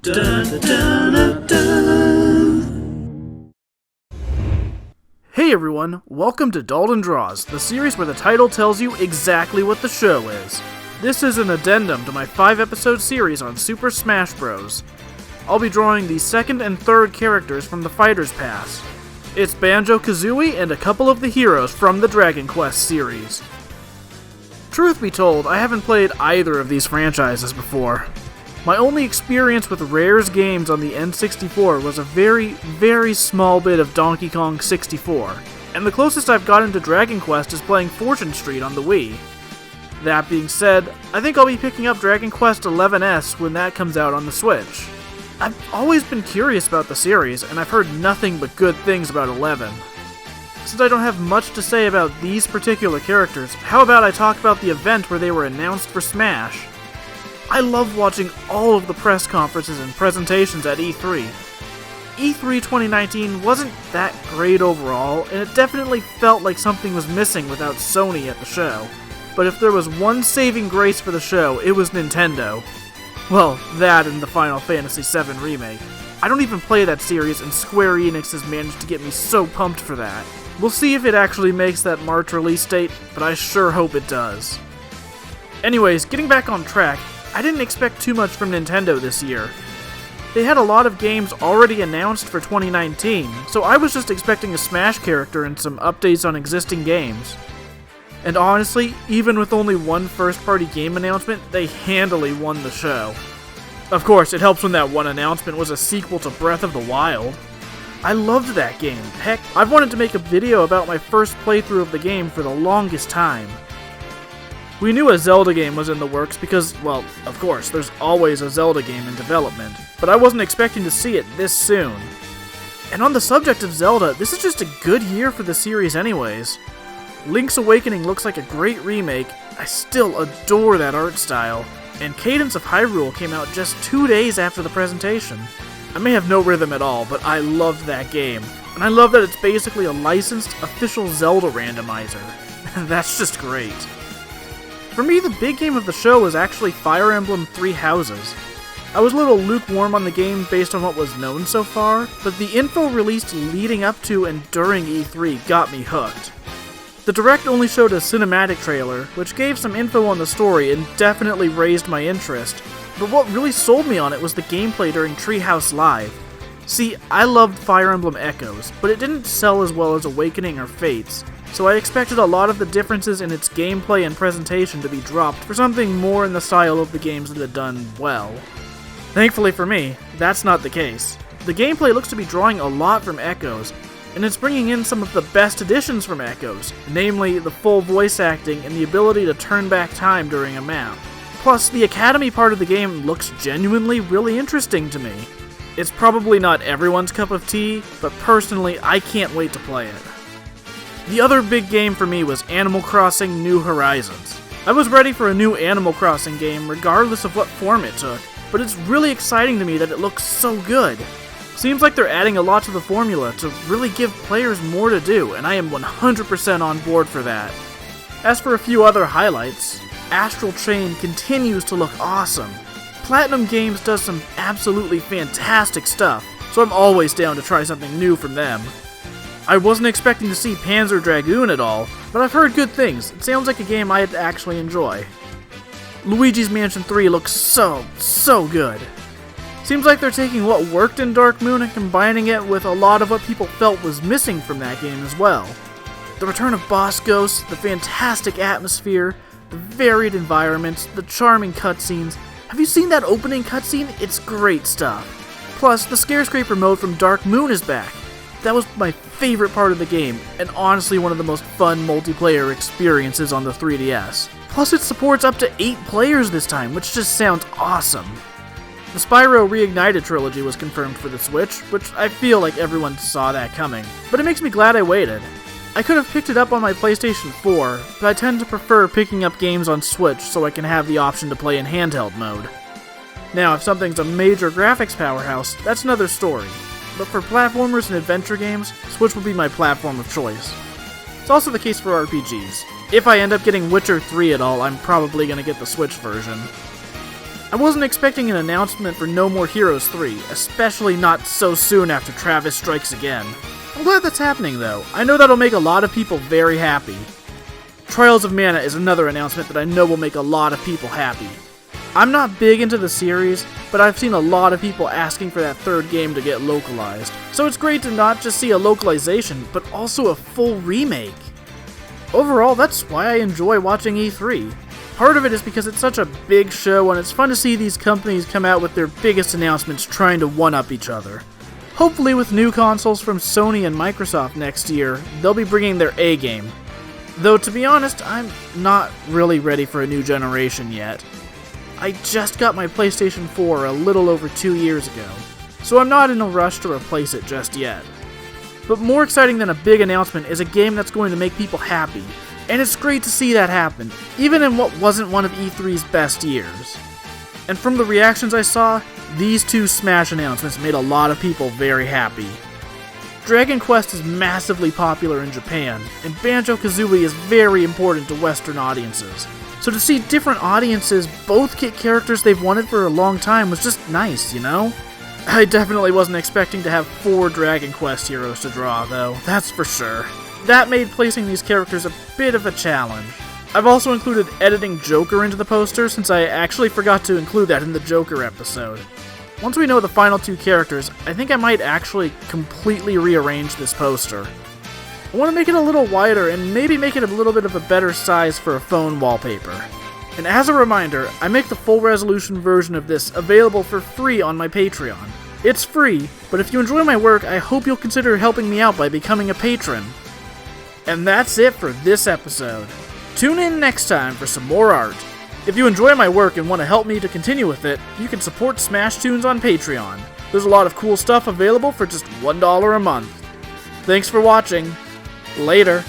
Hey everyone, welcome to Dalton Draws, the series where the title tells you exactly what the show is. This is an addendum to my 5-episode series on Super Smash Bros. I'll be drawing the second and third characters from the Fighter's Pass. It's Banjo Kazooie and a couple of the heroes from the Dragon Quest series. Truth be told, I haven't played either of these franchises before. My only experience with Rare's games on the N64 was a very, very small bit of Donkey Kong 64, and the closest I've gotten to Dragon Quest is playing Fortune Street on the Wii. That being said, I think I'll be picking up Dragon Quest XI's when that comes out on the Switch. I've always been curious about the series, and I've heard nothing but good things about 11. Since I don't have much to say about these particular characters, how about I talk about the event where they were announced for Smash? I loved watching all of the press conferences and presentations at E3. E3 2019 wasn't that great overall, and it definitely felt like something was missing without Sony at the show. But if there was one saving grace for the show, it was Nintendo. Well, that and the Final Fantasy VII Remake. I don't even play that series, and Square Enix has managed to get me so pumped for that. We'll see if it actually makes that March release date, but I sure hope it does. Anyways, getting back on track, I didn't expect too much from Nintendo this year. They had a lot of games already announced for 2019, so I was just expecting a Smash character and some updates on existing games. And honestly, even with only one first-party game announcement, they handily won the show. Of course, it helps when that one announcement was a sequel to Breath of the Wild. I loved that game. Heck, I've wanted to make a video about my first playthrough of the game for the longest time. We knew a Zelda game was in the works because, well, of course, there's always a Zelda game in development, but I wasn't expecting to see it this soon. And on the subject of Zelda, this is just a good year for the series anyways. Link's Awakening looks like a great remake, I still adore that art style, and Cadence of Hyrule came out just 2 days after the presentation. I may have no rhythm at all, but I loved that game, and I love that it's basically a licensed, official Zelda randomizer. That's just great. For me, the big game of the show was actually Fire Emblem Three Houses. I was a little lukewarm on the game based on what was known so far, but the info released leading up to and during E3 got me hooked. The Direct only showed a cinematic trailer, which gave some info on the story and definitely raised my interest, but what really sold me on it was the gameplay during Treehouse Live. See, I loved Fire Emblem Echoes, but it didn't sell as well as Awakening or Fates, so I expected a lot of the differences in its gameplay and presentation to be dropped for something more in the style of the games that had done well. Thankfully for me, that's not the case. The gameplay looks to be drawing a lot from Echoes, and it's bringing in some of the best additions from Echoes, namely the full voice acting and the ability to turn back time during a map. Plus, the Academy part of the game looks genuinely really interesting to me. It's probably not everyone's cup of tea, but personally, I can't wait to play it. The other big game for me was Animal Crossing New Horizons. I was ready for a new Animal Crossing game regardless of what form it took, but it's really exciting to me that it looks so good. Seems like they're adding a lot to the formula to really give players more to do, and I am 100% on board for that. As for a few other highlights, Astral Chain continues to look awesome. Platinum Games does some absolutely fantastic stuff, so I'm always down to try something new from them. I wasn't expecting to see Panzer Dragoon at all, but I've heard good things. It sounds like a game I'd actually enjoy. Luigi's Mansion 3 looks so good. Seems like they're taking what worked in Dark Moon and combining it with a lot of what people felt was missing from that game as well. The return of boss ghosts, the fantastic atmosphere, the varied environments, the charming cutscenes. Have you seen that opening cutscene? It's great stuff. Plus, the Scarescraper mode from Dark Moon is back. That was my favorite part of the game, and honestly one of the most fun multiplayer experiences on the 3DS. Plus it supports up to 8 players this time, which just sounds awesome. The Spyro Reignited trilogy was confirmed for the Switch, which I feel like everyone saw that coming, but it makes me glad I waited. I could have picked it up on my PlayStation 4, but I tend to prefer picking up games on Switch so I can have the option to play in handheld mode. Now, if something's a major graphics powerhouse, that's another story. But for platformers and adventure games, Switch will be my platform of choice. It's also the case for RPGs. If I end up getting Witcher 3 at all, I'm probably going to get the Switch version. I wasn't expecting an announcement for No More Heroes 3, especially not so soon after Travis Strikes Again. I'm glad that's happening though. I know that'll make a lot of people very happy. Trials of Mana is another announcement that I know will make a lot of people happy. I'm not big into the series, but I've seen a lot of people asking for that third game to get localized, so it's great to not just see a localization, but also a full remake. Overall, that's why I enjoy watching E3. Part of it is because it's such a big show and it's fun to see these companies come out with their biggest announcements trying to one-up each other. Hopefully with new consoles from Sony and Microsoft next year, they'll be bringing their A game. Though to be honest, I'm not really ready for a new generation yet. I just got my PlayStation 4 a little over 2 years ago, so I'm not in a rush to replace it just yet. But more exciting than a big announcement is a game that's going to make people happy, and it's great to see that happen, even in what wasn't one of E3's best years. And from the reactions I saw, these two Smash announcements made a lot of people very happy. Dragon Quest is massively popular in Japan, and Banjo Kazooie is very important to Western audiences. So to see different audiences both get characters they've wanted for a long time was just nice, you know? I definitely wasn't expecting to have 4 Dragon Quest heroes to draw, though, that's for sure. That made placing these characters a bit of a challenge. I've also included editing Joker into the poster, since I actually forgot to include that in the Joker episode. Once we know the final 2 characters, I think I might actually completely rearrange this poster. I want to make it a little wider and maybe make it a little bit of a better size for a phone wallpaper. And as a reminder, I make the full resolution version of this available for free on my Patreon. It's free, but if you enjoy my work, I hope you'll consider helping me out by becoming a patron. And that's it for this episode. Tune in next time for some more art. If you enjoy my work and want to help me to continue with it, you can support SmashToons on Patreon. There's a lot of cool stuff available for just $1 a month. Thanks for watching. Later.